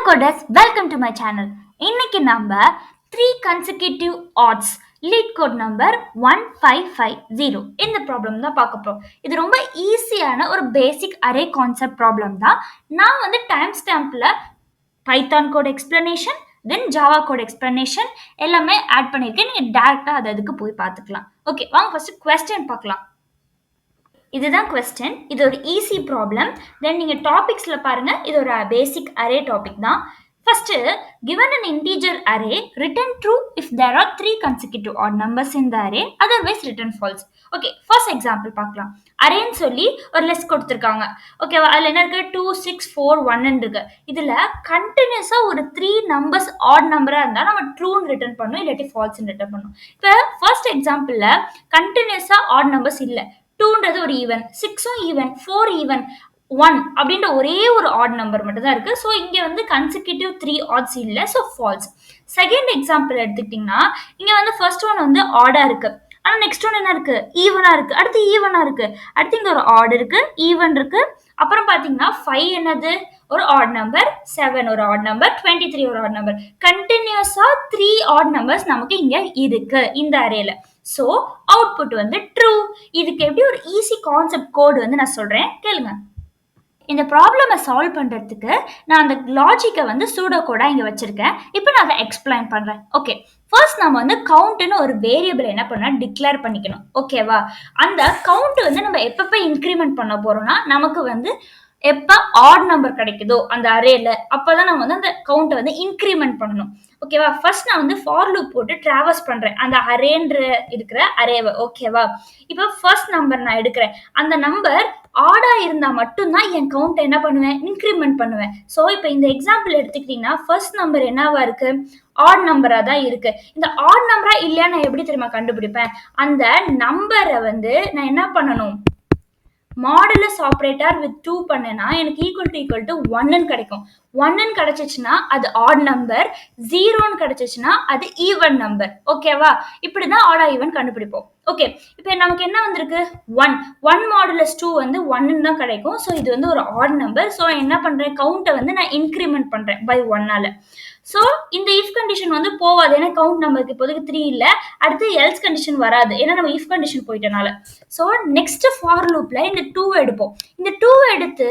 coders, welcome to my channel. இன்னைக்கு நம்ம 3 consecutive odds lead code number 1550 இந்த problem தான் பார்க்க போறோம். இது ரொம்ப ஈஸியான ஒரு பேசிக் அரே கான்செப்ட் ப்ராப்ளம் தான். நான் வந்து டைம் ஸ்டாம்ப்ல பைத்தான் கோட் எக்ஸ்பிளனேஷன் தென் ஜாவா கோட் எக்ஸ்பிளனேஷன் எல்லாமே ஆட் பண்ணியிருக்கேன். நீங்கள் டேரெக்டாக அதுக்கு போய் பார்த்துக்கலாம். ஓகே, வாங்க ஃபர்ஸ்ட் கொஸ்டின் பார்க்கலாம். இதுதான் கொஸ்டின். இது ஒரு ஈஸி ப்ராப்ளம். தென் நீங்கள் டாபிக்ஸில் பாருங்கள், இது ஒரு பேசிக் அரே டாபிக் தான். First, given an integer array, return true if there are 3 consecutive odd numbers in the array, otherwise return false. Okay, first example பார்க்கலாம். அரேன்னு சொல்லி ஒரு லிஸ்ட் கொடுத்துருக்காங்க. ஓகேவா, அதில் என்ன இருக்கு? 2 6 4 1 இருக்கு. இதில் கண்டினியூஸாக ஒரு 3 நம்பர்ஸ் ஆட் நம்பராக இருந்தால் நம்ம ட்ரூன்னு ரிட்டர்ன் பண்ணணும், இல்லாட்டி ஃபால்ஸ்ன்னு ரிட்டர்ன் பண்ணணும். இப்போ ஃபர்ஸ்ட் எக்ஸாம்பிளில் கண்டினியூஸாக ஆட் நம்பர்ஸ் இல்லை. 2ன்றது ஒரு ஈவன், 6ம் ஈவன், 4 ஈவன், 1 அப்படின்ற ஒரே ஒரு ஆட் நம்பர் மட்டும் தான் இருக்கு. ஸோ இங்கே வந்து கன்சிக்யூட்டிவ் 3 ஆட்ஸ் இல்லை, ஸோ ஃபால்ஸ். செகண்ட் எக்ஸாம்பிள் எடுத்துக்கிட்டிங்கன்னா, இங்கே வந்து ஃபர்ஸ்ட் ஒன் வந்து ஆடாக இருக்கு, ஆனால் நெக்ஸ்ட் ஒன் என்ன இருக்கு? ஈவனாக இருக்கு. அடுத்து ஈவனாக இருக்கு. அடுத்து இங்கே ஒரு ஆட் இருக்கு, ஈவன் இருக்கு. அப்புறம் பார்த்தீங்கன்னா 5 என்னது? ஒரு ஆட் நம்பர், 7 ஒரு ஆட் நம்பர், 23 ஒரு ஆட் நம்பர். கண்டினியூஸா 3 ஆட் நம்பர்ஸ் நமக்கு இங்க இருக்கு இந்த அரேல. ஸோ அவுட்புட் வந்து ட்ரூ. இதுக்கு எப்படி ஒரு ஈஸி கான்செப்ட் கோடு வந்து நான் சொல்றேன், கேளுங்க. இந்த ப்ராப்ளமை சால்வ் பண்ணுறதுக்கு நான் அந்த லாஜிக்கை வந்து சூடோ கோடா இங்கே வச்சிருக்கேன். இப்போ நான் அதை எக்ஸ்பிளைன் பண்ணுறேன். ஓகே, ஃபர்ஸ்ட் நம்ம வந்து கவுண்ட்னு ஒரு வேரியபிள் என்ன பண்ணால் டிக்ளேர் பண்ணிக்கணும். ஓகேவா, அந்த கவுண்ட் வந்து நம்ம எப்பப்போ இன்க்ரிமெண்ட் பண்ண போகிறோம்னா, நமக்கு வந்து எப்போ ஆட் நம்பர் கிடைக்குதோ அந்த அரேல அப்போதான் நம்ம வந்து அந்த கவுண்ட்டை வந்து இன்க்ரிமெண்ட் பண்ணணும். ஓகேவா, ஃபர்ஸ்ட் நான் வந்து ஃபார் லூப் போட்டு டிராவர்ஸ் பண்ணுறேன் அந்த அரேன்ற இருக்கிற அரேவை. ஓகேவா, இப்போ ஃபர்ஸ்ட் நம்பர் நான் எடுக்கிறேன். அந்த நம்பர் ஆடா இருந்தால் மட்டும்தான் என் கவுண்ட் என்ன பண்ணுவேன்? இன்க்ரிமெண்ட் பண்ணுவேன். ஸோ இப்போ இந்த எக்ஸாம்பிள் எடுத்துக்கிட்டிங்கன்னா ஃபர்ஸ்ட் நம்பர் என்னவா இருக்கு? ஆட் நம்பராக தான் இருக்கு. இந்த ஆட் நம்பரா இல்லையா நான் எப்படி தெரியுமா கண்டுபிடிப்பேன்? அந்த நம்பரை வந்து நான் என்ன பண்ணணும்? மாடுலஸ் ஆப்ரேட்டர் வித் 2 பண்ணேன்னா எனக்கு ஈக்குவல் டு 1ன்னு கிடைக்கும். 1ன்னு கிடைச்சிச்சுன்னா அது ஆட் நம்பர், 0ன்னு கிடைச்சிச்சுன்னா அது ஈவன் நம்பர். ஓகேவா, இப்படிதான் ஆட் ஈவன் கண்டுபிடிப்போம். ஓகே, இப்போ நமக்கு என்ன வந்திருக்கு? 1 மாடுலஸ் 2 வந்து 1ன்னு தான் கிடைக்கும். ஸோ இது வந்து ஒரு ஆட் நம்பர். ஸோ என்ன பண்றேன்? கவுண்ட்டை வந்து நான் இன்க்ரிமெண்ட் பண்றேன் பை 1ஆல. ஸோ இந்த இஃப் கண்டிஷன் வந்து போகாது, ஏன்னா கவுண்ட் நம்பருக்கு இப்போதைக்கு 3 இல்லை. அடுத்து எல்ஸ் கண்டிஷன் வராது, ஏன்னா நம்ம இஃப் கண்டிஷன் போயிட்டனால. ஸோ நெக்ஸ்ட் ஃபார் லூப்ல இந்த 2 எடுப்போம். இந்த 2 எடுத்து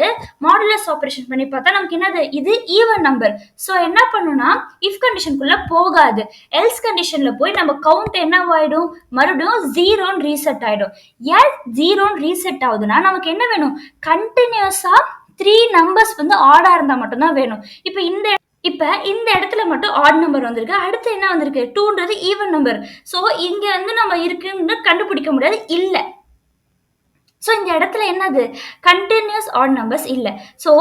மாடுலஸ் ஆப்ரேஷன் பண்ணி பார்த்தா நமக்கு என்னது? இது ஈவன் நம்பர். ஸோ என்ன பண்ணுனா இஃப் கண்டிஷனுக்குள்ள போகாது, எல்ஸ் கண்டிஷன்ல போய் நம்ம கவுண்ட் என்னவாயிடும்? மறுபடியும் 0ன்னு ரீசெட் ஆயிடும். ஏன் 0ன்னு ரீசெட் ஆகுதுன்னா நமக்கு என்ன வேணும்? கண்டினியூஸா 3 நம்பர்ஸ் வந்து ஆடா இருந்தா மட்டும்தான் வேணும். இப்போ இந்த இடத்துல மட்டும் ஆட் நம்பர் வந்திருக்கு. அடுத்து என்ன வந்திருக்கு? 2ன்றது ஈவன் நம்பர். ஸோ இங்க வந்து நம்ம இருக்குன்னு கண்டுபிடிக்க முடியாது, இல்லை. ஸோ இந்த இடத்துல என்னது? கண்டினியூஸ் ஆட் நம்பர்ஸ் இல்லை. ஸோ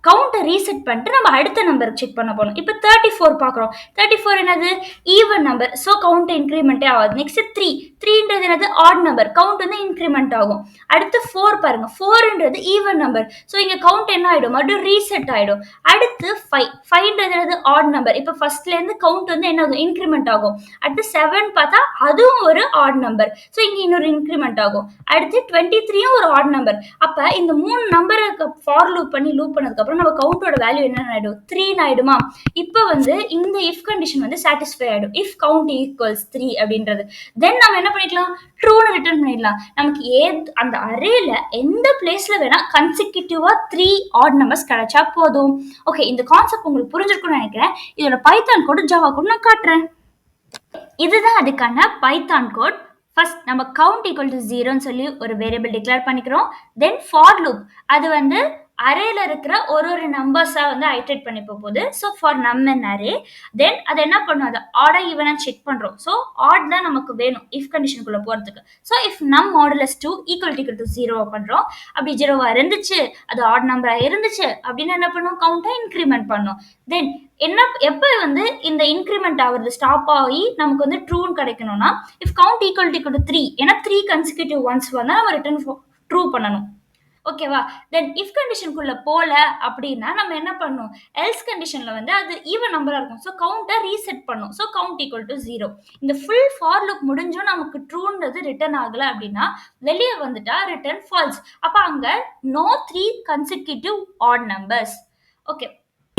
கவுண்டை ரீசெட் பண்ணிட்டு நம்ம அடுத்த நம்பருக்கு செக் பண்ண போகணும். இப்போ 34 பார்க்குறோம். 34 என்னது? Even number. ஸோ கவுண்ட் இன்க்ரிமெண்ட்டே ஆகுது. நெக்ஸ்ட் 3ன்றது என்னது? Add number. கவுண்ட் வந்து இன்க்ரிமெண்ட் ஆகும். அடுத்து 4 பாருங்க, 4ன்றது ஈவன் நம்பர். ஸோ இங்கே கவுண்ட் என்ன ஆகிடும்? மறுபடியும் ரீசெட் ஆகிடும். அடுத்து 5ன்றது என்னது? Add number. இப்போ ஃபர்ஸ்ட்லேருந்து கவுண்ட் வந்து என்ன ஆகும்? இன்க்ரிமெண்ட் ஆகும். அடுத்து 7 பார்த்தா அதுவும் ஒரு ஆட் நம்பர். ஸோ இங்கே இன்னொரு இன்க்ரிமெண்ட் ஆகும். அடுத்து 23 ஒரு ஆட் நம்பர். அப்ப இந்த 3 நம்பருக்கு ஃபார் லூப் பண்ணதுக்கு அப்புறம் நம்ம கவுண்டோட வேல்யூ என்ன ஆயிடும்? 3 ஆயிடுமா? இப்போ வந்து இந்த இஃப் கண்டிஷன் வந்து சாட்டிஸ்ஃபை ஆயிடும். இஃப் கவுண்ட் ஈக்குவல்ஸ் 3 அப்படின்றது. தென் நம்ம என்ன பண்ணிக்கலாம்? ட்ரூன்னு ரிட்டர்ன் பண்ணிடலாம். நமக்கு அந்த அரேல எந்த பிளேஸ்ல வேணா கன்சிக்யூட்டிவா 3 ஆட் நம்பர்ஸ் கிடைச்சா போதும். ஓகே, இந்த கான்செப்ட் உங்களுக்கு புரிஞ்சிருக்கும்னு நினைக்கிறேன். இதோட பைத்தான் கோட், ஜாவா கோட் நான் காட்டுறேன். இதுதான் அதுக்கான பைத்தான் கோட். ஃபர்ஸ்ட் நம்ம கவுண்ட் ஈக்குவல் டு 0ன்னு சொல்லி ஒரு வேரியபிள் டிக்ளேர் பண்ணிக்கிறோம். தென் ஃபார் லூப், அது வந்து அரேல இருக்கிற ஒரு நம்பர்ஸா வந்து ஐட்ரேட் பண்ணி போகுது. ஸோ ஃபார் நம் அண்ட் அரே. தென் அது என்ன பண்ணும்? அது ஆடா ஈவனா செக் பண்றோம். ஸோ ஆட் தான் நமக்கு வேணும் இஃப் கண்டிஷனுக்குள்ள போறதுக்கு. ஸோ இஃப் நம் மாடுலஸ் 2 ஈக்குவல் டு 0 பண்றோம். அப்படி 0வா இருந்துச்சு, அது ஆட் நம்பரா இருந்துச்சு அப்படின்னு என்ன பண்ணும்? கவுண்டை இன்க்ரிமெண்ட் பண்ணும். தென் எப்போ வந்து இந்த இன்க்ரிமெண்ட் ஆகுறது ஸ்டாப் ஆகி நமக்கு வந்து ட்ரூன்னு கிடைக்கணும்னா, இஃப் கவுண்ட் ஈக்குவல் டு 3, ஏன்னா 3 கன்சிக்யூட்டிவ் ஒன்ஸ் வந்தா நம்ம ரிட்டர்ன் ட்ரூ பண்ணணும். ஓகேவா, தென் இஃப் கண்டிஷனுக்குள்ள போல அப்படின்னா நம்ம என்ன பண்ணும்? எல்ஸ் கண்டிஷன்ல வந்து அது ஈவன் நம்பரா இருக்கும். ஸோ கவுண்டை ரீசெட் பண்ணும். So count equal to 0. இந்த ஃபுல் ஃபார் லூப் முடிஞ்சும் நமக்கு ட்ரூன்றது ரிட்டர்ன் ஆகல அப்படின்னா வெளியே வந்துட்டா ரிட்டர்ன் ஃபால்ஸ். அப்ப அங்க no 3 consecutive odd numbers. Okay,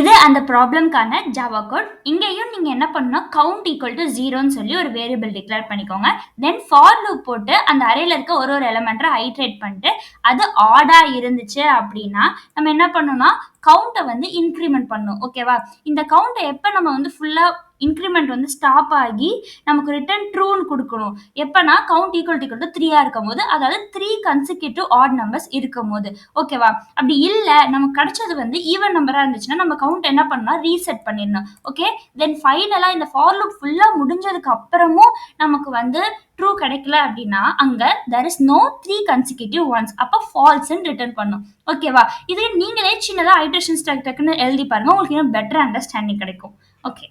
இது அந்த ப்ராப்ளம்க்கான ஜாவா கோட். இங்கேயும் நீங்க என்ன பண்ணணும், கவுண்ட் ஈக்குவல் டு 0ன்னு சொல்லி ஒரு வேரியபிள் டிக்ளேர் பண்ணிக்கோங்க. தென் ஃபார் லூப் போட்டு அந்த அரேல இருக்க ஒரு ஒரு எலிமெண்ட்டை ஐட்ரேட் பண்ணிட்டு அது ஆடா இருந்துச்சு அப்படின்னா நம்ம என்ன பண்ணணும்னா கவுண்ட்டை வந்து இன்க்ரிமெண்ட் பண்ணணும். ஓகேவா? இந்த கவுண்ட்டை எப்போ நம்ம வந்து ஃபுல்லா இன்க்ரிமெண்ட் வந்து ஸ்டாப் ஆகி நமக்கு ரிட்டர்ன் ட்ரூன்னு கொடுக்கணும் எப்பனா கவுண்ட் ஈக்குவல் டு 3 இருக்கும் போது, அதாவது 3 கன்சிக்யூட்டிவ் ஆட் நம்பர்ஸ் இருக்கும் போது. ஓகேவா? அப்படி இல்லை நமக்கு கிடைச்சது வந்து ஈவன் நம்பரா இருந்துச்சுன்னா நம்ம கவுண்ட் என்ன பண்ணலாம், ரீசெட் பண்ணிடணும். ஓகே, தென் ஃபைனலா இந்த ஃபார் லூப் ஃபுல்லா முடிஞ்சதுக்கு அப்புறமும் நமக்கு வந்து ட்ரூ கிடைக்கல அப்படின்னா அங்க there is no 3 consecutive ones, அப்ப ஃபால்ஸ்ன்னு ரிட்டர்ன் பண்ணும். ஓகேவா? இது நீங்களே சின்னதா ஐட்ரேஷன் டக்குன்னு எழுதி பாருங்க, உங்களுக்கு இன்னும் பெட்டர் அண்டர்ஸ்டாண்டிங் கிடைக்கும். ஓகே.